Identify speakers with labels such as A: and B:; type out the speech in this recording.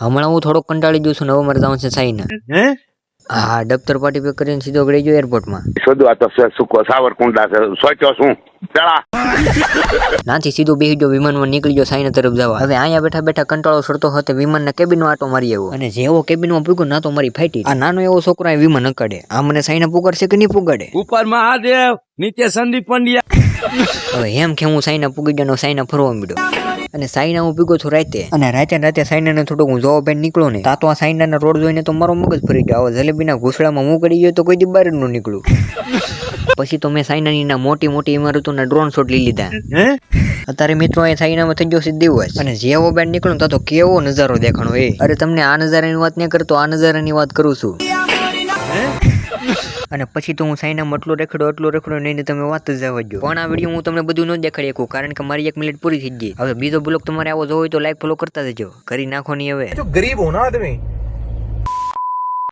A: હમણાં હું થોડોક કંટાળી ગયો છું ને હવે મારે જવાનું છે સાઈના. હા દફતર પાટી પેક કરીને સીધો ગઈ ગયો એરપોર્ટમાં.
B: શોધો આ તો સુકો સાવરકુંડલા છે સોચ્યો શું ચલા
A: નાથી સીધો બેસી ગયો વિમાનમાં નીકળી ગયો સાઈના તરફ જવા. હવે અહીંયા બેઠા બેઠા કંટાળો સડતો હતો વિમાનના કેબિનનો આટો મારી આવ્યો અને જેવો કેબિનમાં પૂગ્યો ના તો મારી ફાટી. આ નાનો એવો છોકરો આ વિમાન અકાડે. આ મને સાઈના પુગાડશે કે નહીં પુગાડે?
C: ઉપર મહાદેવ નીચે સંદીપ પંડ્યા.
A: હવે એમ કે હું સાઈના પુગી ગયો સાઈના ફરવા માંડ્યો અને સાઈના હું પીગો છું રાતે અને રાતે સાઈનાને થોડુંક હું જોવા બેન નીકળો ને તા તો આ સાઈનાના રોડ જોઈને તો મારો મગજ ફરી ગયો. હવે જલેબીના ઘૂસડામાં હું કરી ગયો તો કોઈ દી બહાર ન નીકળું. પછી તો મેં સાઈનાની મોટી ઇમારતોના ડ્રોન શોટ લઈ લીધા. અત્યારે મિત્રો એ સાઈનામાં થઈ ગયો છે દિવસ અને જેવો બેન નીકળું તો કેવો નજારો દેખાણો એ. અરે તમને આ નજારાની વાત નહીં કરતો આ નજારાની વાત કરું છું. અને પછી તો હું સાઈનામાં એટલો રેખડો નહીં તમે વાત જ જવા દો. પણ આ વિડીયો હું તમને બધું ન દેખાડી શકું કારણ કે મારી 1 મિનિટ પૂરી થઈ ગઈ. હવે બીજો બ્લોગ તમારે આવો જોવો હોય તો લાઈક ફોલો કરતા જજો. કરી નાખો નહીં હવે.
D: गरीब हो ना आदमी